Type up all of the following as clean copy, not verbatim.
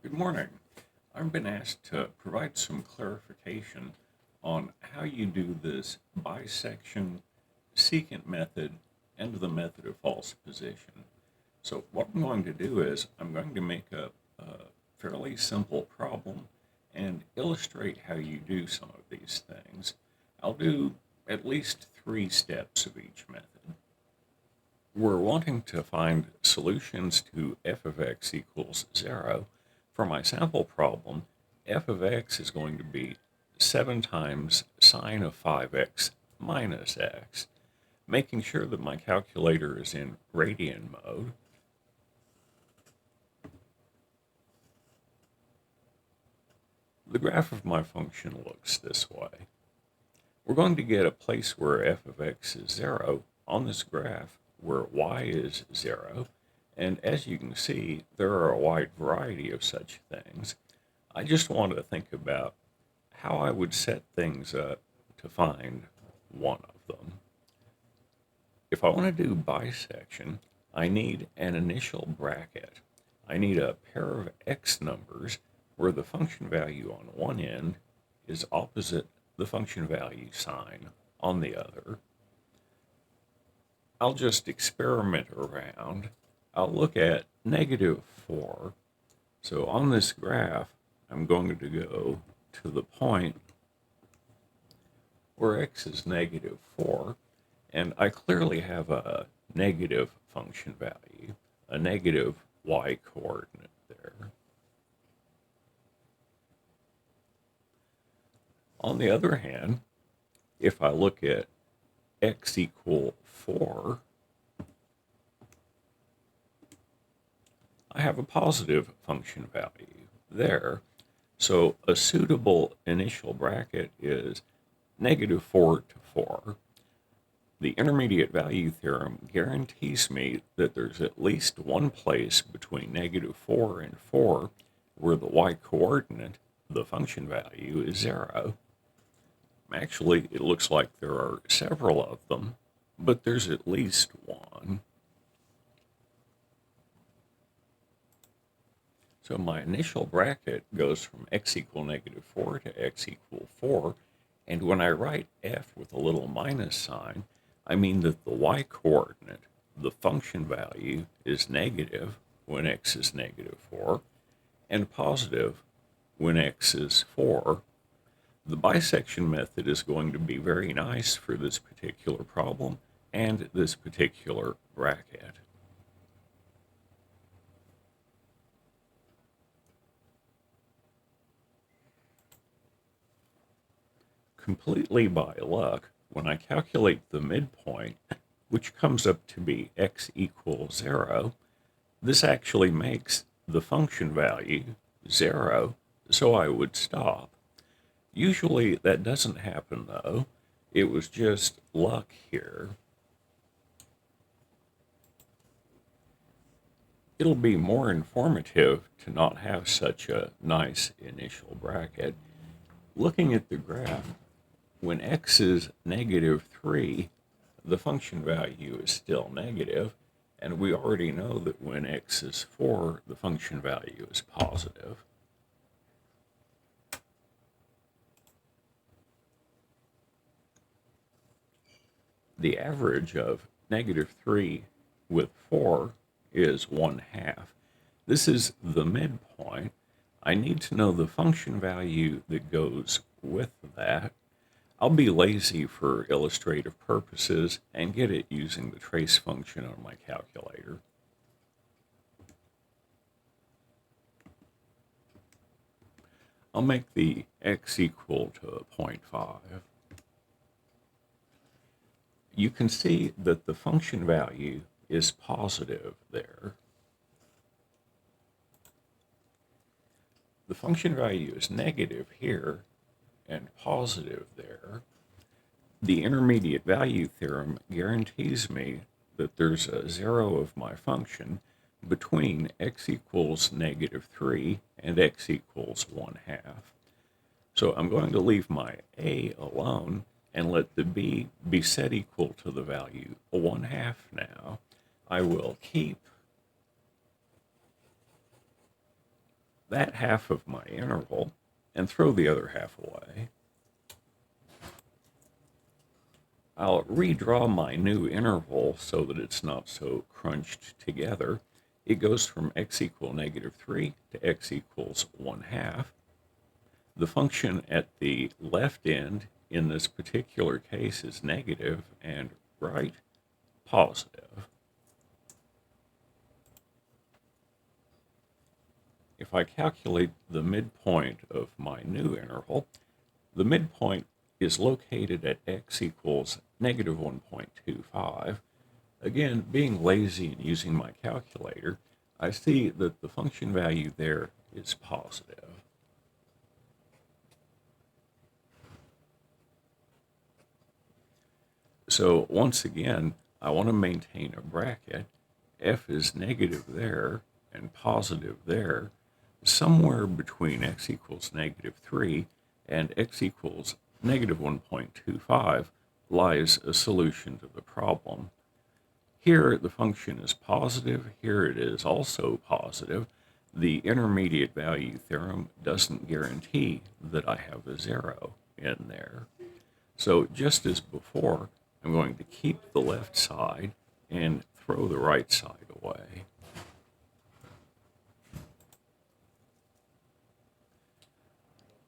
Good morning. I've been asked to provide some clarification on how you do this bisection secant method and the method of false position. So what I'm going to do is I'm going to make a fairly simple problem and illustrate how you do some of these things. I'll do at least 3 steps of each method. We're wanting to find solutions to f of x equals 0. For my sample problem, f of x is going to be 7 times sine of 5x minus x. Making sure that my calculator is in radian mode, the graph of my function looks this way. We're going to get a place where f of x is 0 on this graph where y is 0. And as you can see, there are a wide variety of such things. I just want to think about how I would set things up to find one of them. If I want to do bisection, I need an initial bracket. I need a pair of x numbers where the function value on one end is opposite the function value sign on the other. I'll just experiment around. I'll look at -4. So on this graph, I'm going to go to the point where x is -4, and I clearly have a negative function value, a negative y coordinate there. On the other hand, if I look at x equal 4, I have a positive function value there. So a suitable initial bracket is -4 to 4. The intermediate value theorem guarantees me that there's at least one place between -4 and 4 where the y coordinate, the function value, is 0. Actually, it looks like there are several of them, but there's at least one. So my initial bracket goes from x equal -4 to x equal 4, and when I write f with a little minus sign, I mean that the y coordinate, the function value, is negative when x is -4, and positive when x is 4. The bisection method is going to be very nice for this particular problem and this particular bracket. Completely by luck, when I calculate the midpoint, which comes up to be x equals 0, this actually makes the function value 0, so I would stop. Usually that doesn't happen though. It was just luck here. It'll be more informative to not have such a nice initial bracket. Looking at the graph, when x is -3, the function value is still negative, and we already know that when x is 4, the function value is positive. The average of -3 with 4 is 1/2. This is the midpoint. I need to know the function value that goes with that. I'll be lazy for illustrative purposes and get it using the trace function on my calculator. I'll make the x equal to 0.5. You can see that the function value is positive there. The function value is negative here and positive there. The intermediate value theorem guarantees me that there's a 0 of my function between x equals -3 and x equals 1/2. So I'm going to leave my a alone and let the b be set equal to the value 1/2 now. I will keep that half of my interval and throw the other half away. I'll redraw my new interval so that it's not so crunched together. It goes from x equal -3 to x equals 1/2. The function at the left end in this particular case is negative and right positive. If I calculate the midpoint of my new interval, the midpoint is located at x equals -1.25. Again, being lazy and using my calculator, I see that the function value there is positive. So once again, I want to maintain a bracket. F is negative there and positive there. Somewhere between x equals -3 and x equals -1.25 lies a solution to the problem. Here the function is positive, here it is also positive. The intermediate value theorem doesn't guarantee that I have a 0 in there. So just as before, I'm going to keep the left side and throw the right side away.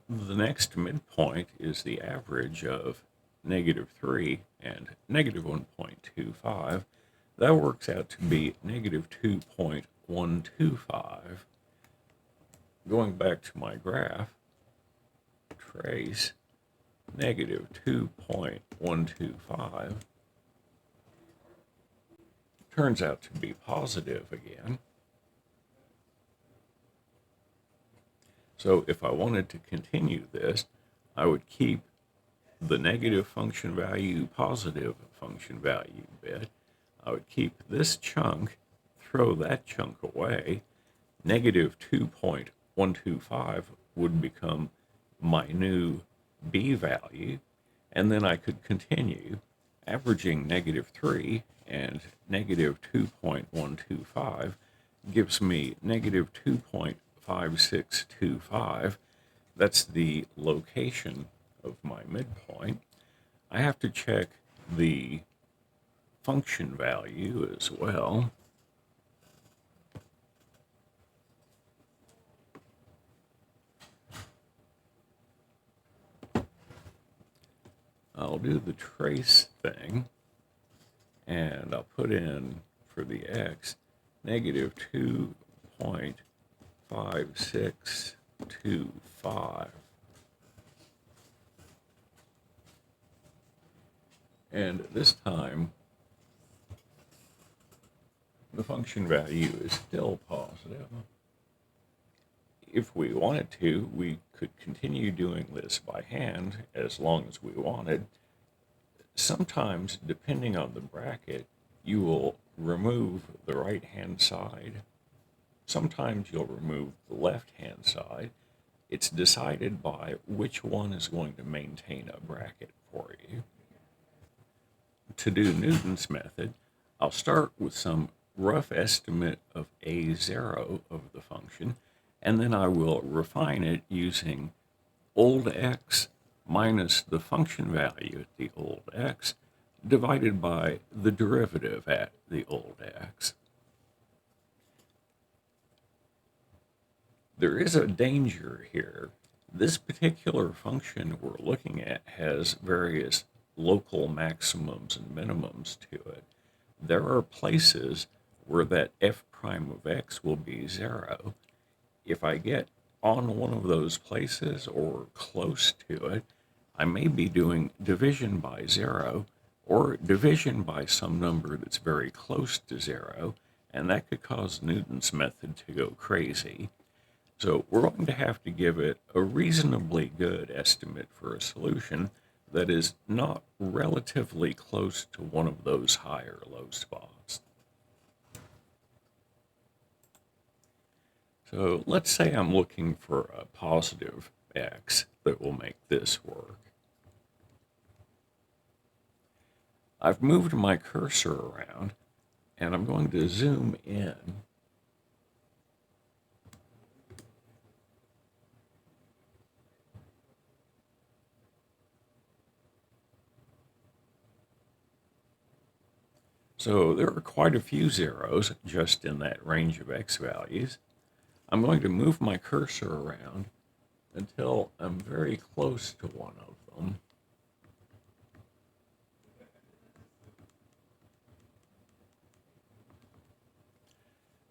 The next midpoint is the average of -3 and -1.25. That works out to be -2.125. Going back to my graph, trace -2.125 turns out to be positive again. So if I wanted to continue this, I would keep the negative function value, positive function value bit. I would keep this chunk, throw that chunk away. -2.125 would become my new b value, and then I could continue averaging -3 and -2.125 gives me -2.5625. That's the location of my midpoint. I have to check the function value as well. I'll do the trace thing, and I'll put in for the x -2.5625. And this time, the function value is still positive. If we wanted to, we could continue doing this by hand as long as we wanted. Sometimes, depending on the bracket, you will remove the right-hand side. Sometimes you'll remove the left-hand side. It's decided by which one is going to maintain a bracket for you. To do Newton's method, I'll start with some rough estimate of a0 of the function, and then I will refine it using old x minus the function value at the old x divided by the derivative at the old x. There is a danger here. This particular function we're looking at has various local maximums and minimums to it. There are places where that f prime of x will be 0. If I get on one of those places or close to it, I may be doing division by 0 or division by some number that's very close to 0, and that could cause Newton's method to go crazy. So we're going to have to give it a reasonably good estimate for a solution that is not relatively close to one of those high or low spots. So let's say I'm looking for a positive x that will make this work. I've moved my cursor around, and I'm going to zoom in. So there are quite a few zeros just in that range of x values. I'm going to move my cursor around until I'm very close to one of them.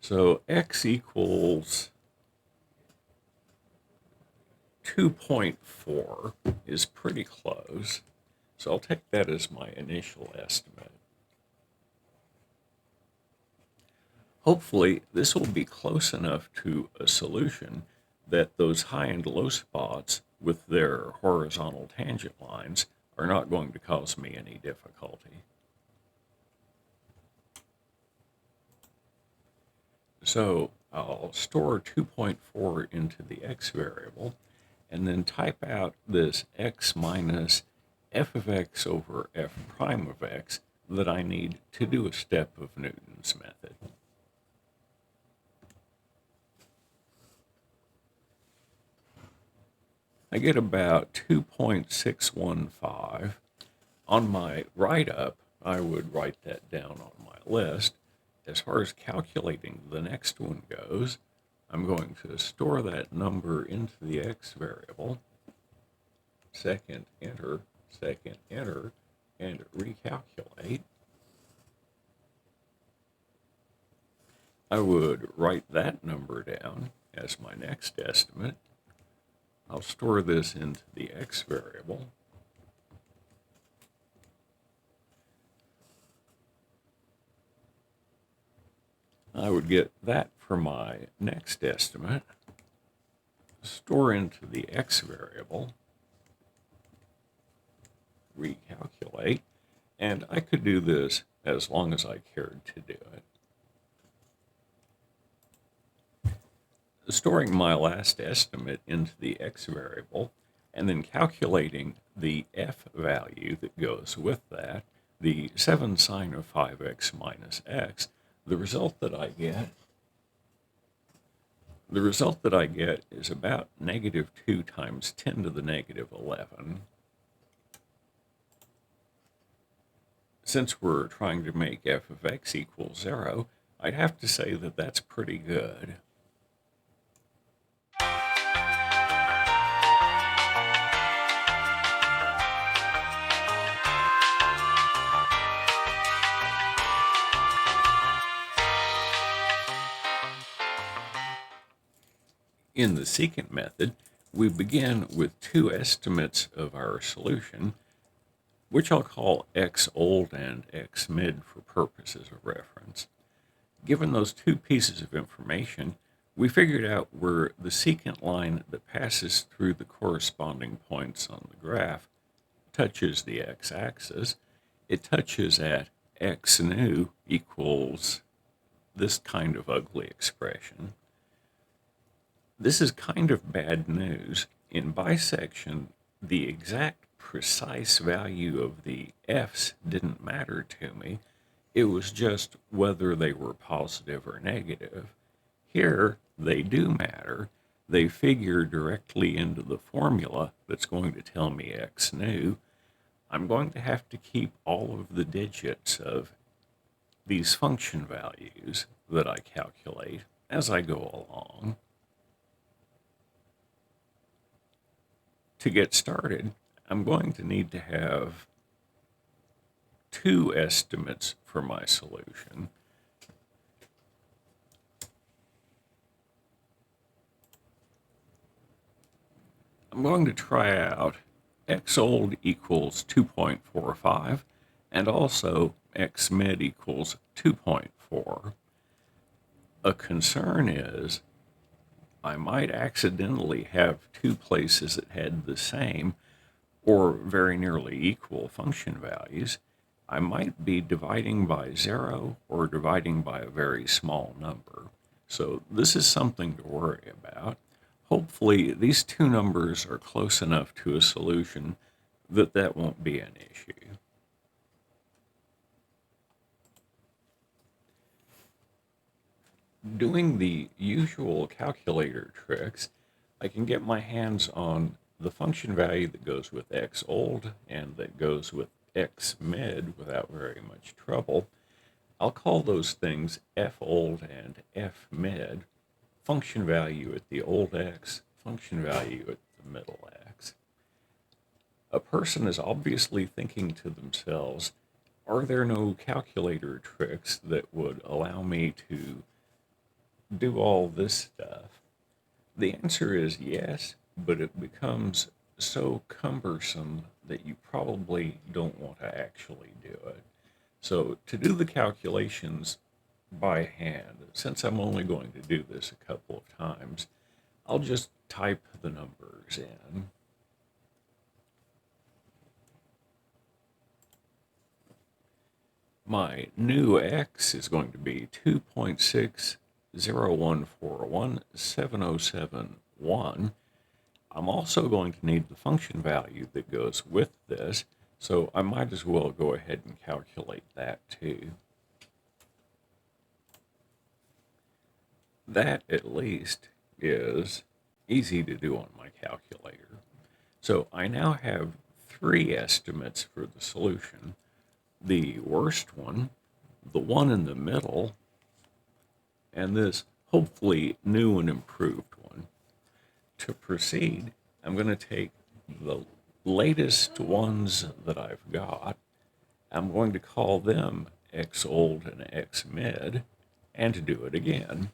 So x equals 2.4 is pretty close. So I'll take that as my initial estimate. Hopefully, this will be close enough to a solution that those high and low spots with their horizontal tangent lines are not going to cause me any difficulty. So I'll store 2.4 into the x variable and then type out this x minus f of x over f prime of x that I need to do a step of Newton's method. I get about 2.615. On my write-up, I would write that down on my list. As far as calculating the next one goes, I'm going to store that number into the x variable, secant enter, and recalculate. I would write that number down as my next estimate. I'll store this into the x variable. I would get that for my next estimate, store into the x variable, recalculate, and I could do this as long as I cared to do it. Storing my last estimate into the x variable and then calculating the f value that goes with that, the 7 sine of 5x minus x, the result that I get is about negative 2 times 10 to the negative 11. Since we're trying to make f of x equal 0, I'd have to say that that's pretty good. In the secant method, we begin with two estimates of our solution, which I'll call x old and x mid for purposes of reference. Given those two pieces of information, we figured out where the secant line that passes through the corresponding points on the graph touches the x-axis. It touches at x new equals this kind of ugly expression. This is kind of bad news. In bisection, the exact precise value of the f's didn't matter to me. It was just whether they were positive or negative. Here, they do matter. They figure directly into the formula that's going to tell me x new. I'm going to have to keep all of the digits of these function values that I calculate as I go along. To get started, I'm going to need to have two estimates for my solution. I'm going to try out x old equals 2.45 and also x mid equals 2.4. A concern is I might accidentally have two places that had the same or very nearly equal function values. I might be dividing by 0 or dividing by a very small number. So this is something to worry about. Hopefully these two numbers are close enough to a solution that that won't be an issue. Doing the usual calculator tricks, I can get my hands on the function value that goes with x old and that goes with x mid without very much trouble. I'll call those things f old and f mid, function value at the old x, function value at the middle x. A person is obviously thinking to themselves, are there no calculator tricks that would allow me to do all this stuff? The answer is yes, but it becomes so cumbersome that you probably don't want to actually do it. So to do the calculations by hand, since I'm only going to do this a couple of times, I'll just type the numbers in. My new x is going to be 2.601417071. I'm also going to need the function value that goes with this, so I might as well go ahead and calculate that too. That, at least, is easy to do on my calculator. So I now have three estimates for the solution. The worst one, the one in the middle, and this hopefully new and improved one. To proceed, I'm going to take the latest ones that I've got. I'm going to call them x old and x mid, and to do it again.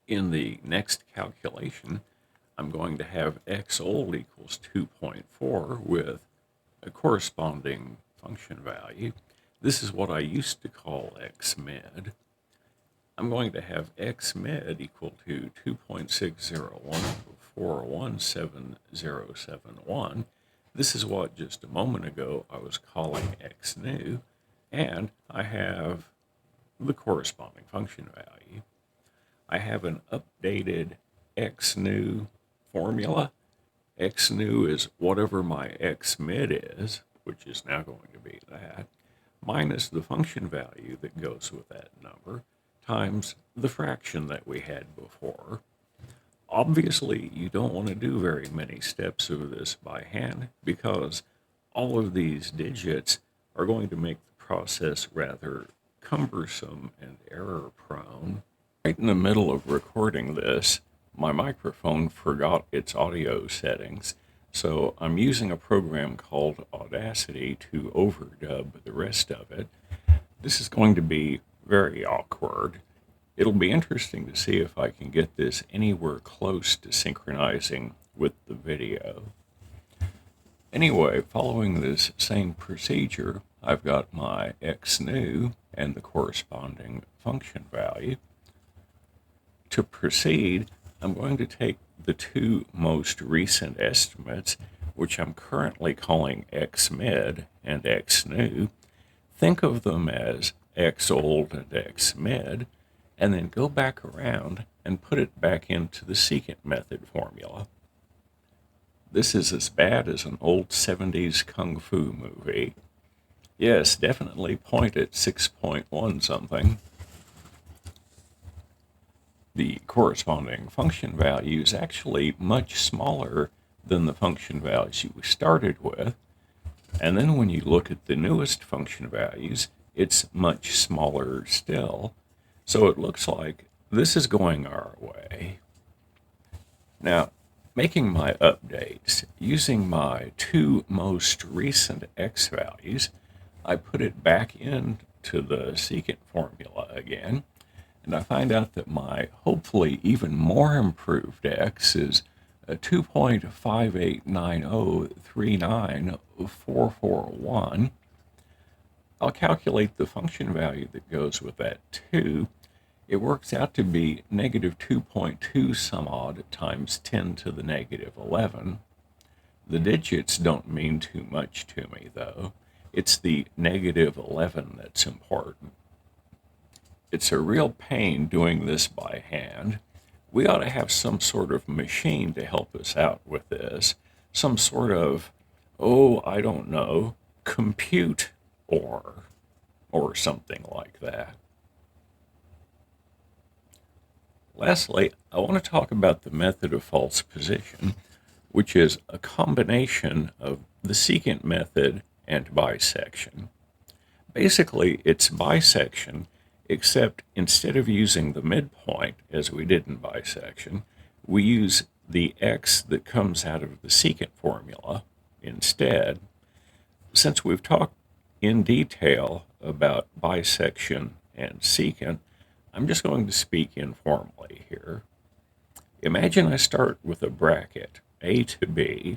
In the next calculation, I'm going to have x old equals 2.4 with a corresponding function value. This is what I used to call x mid. I'm going to have x mid equal to 2.601417071. This is what just a moment ago I was calling x new, and I have the corresponding function value. I have an updated x new formula. X new is whatever my x mid is, which is now going to be that, minus the function value that goes with that number, times the fraction that we had before. Obviously, you don't want to do very many steps of this by hand because all of these digits are going to make the process rather cumbersome and error prone. Right in the middle of recording this, my microphone forgot its audio settings, so I'm using a program called Audacity to overdub the rest of it. This is going to be very awkward. It'll be interesting to see if I can get this anywhere close to synchronizing with the video. Anyway, following this same procedure, I've got my x new and the corresponding function value. To proceed, I'm going to take the two most recent estimates, which I'm currently calling x mid and x new, think of them as x old and x mid, and then go back around and put it back into the secant method formula. This is as bad as an old 70s kung fu movie. Yes, definitely point at 6.1 something. The corresponding function value is actually much smaller than the function values you started with. And then when you look at the newest function values, it's much smaller still. So it looks like this is going our way. Now, making my updates, using my two most recent x values, I put it back into the secant formula again, and I find out that my hopefully even more improved x is 2.5890394441. I'll calculate the function value that goes with that too. It works out to be negative 2.2 some odd times 10 to the negative 11. The digits don't mean too much to me though. It's the negative 11 that's important. It's a real pain doing this by hand. We ought to have some sort of machine to help us out with this. Some sort of, I don't know, compute or something like that. Lastly, I want to talk about the method of false position, which is a combination of the secant method and bisection. Basically, it's bisection, except instead of using the midpoint, as we did in bisection, we use the x that comes out of the secant formula instead. Since we've talked in detail about bisection and secant, I'm just going to speak informally here. Imagine I start with a bracket, a to b.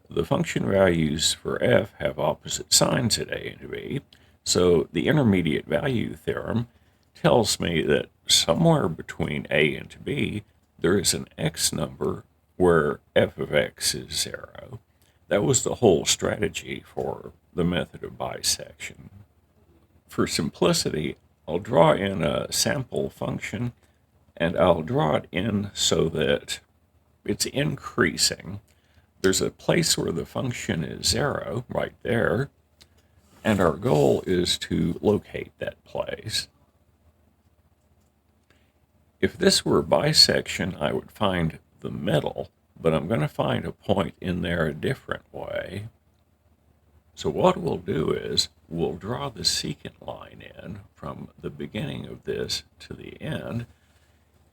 The function values for f have opposite signs at a and b, so the intermediate value theorem tells me that somewhere between a and b, there is an x number where f of x is 0. That was the whole strategy for the method of bisection. For simplicity, I'll draw in a sample function, and I'll draw it in so that it's increasing. There's a place where the function is 0, right there, and our goal is to locate that place. If this were bisection, I would find the middle, but I'm going to find a point in there a different way. So what we'll do is we'll draw the secant line in from the beginning of this to the end.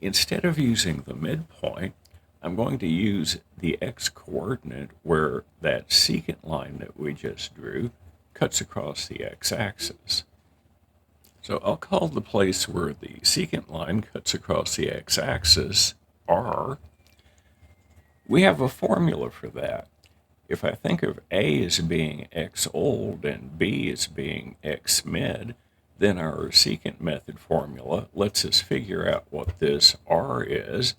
Instead of using the midpoint, I'm going to use the x-coordinate where that secant line that we just drew cuts across the x-axis. So I'll call the place where the secant line cuts across the x-axis R. We have a formula for that. If I think of A as being x old and B as being x mid, then our secant method formula lets us figure out what this R is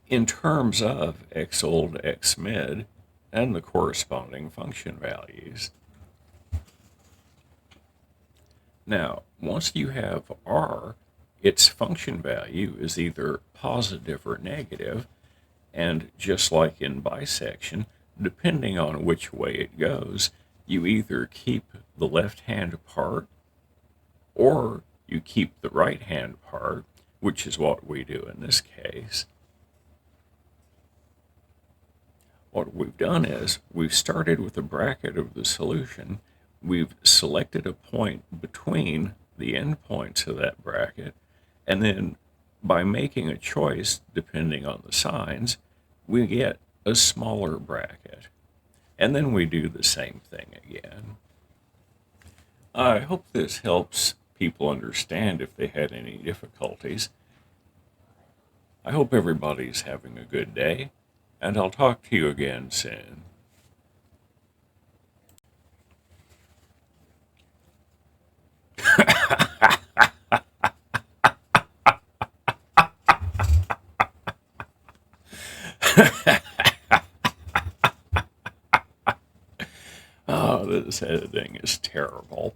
in terms of x old, x mid, and the corresponding function values. Now, once you have R, its function value is either positive or negative, and just like in bisection, depending on which way it goes, you either keep the left-hand part or you keep the right-hand part, which is what we do in this case. What we've done is we've started with a bracket of the solution. We've selected a point between the endpoints of that bracket, and then by making a choice depending on the signs, we get a smaller bracket. And then we do the same thing again. I hope this helps people understand if they had any difficulties. I hope everybody's having a good day, and I'll talk to you again soon. Oh, this editing is terrible.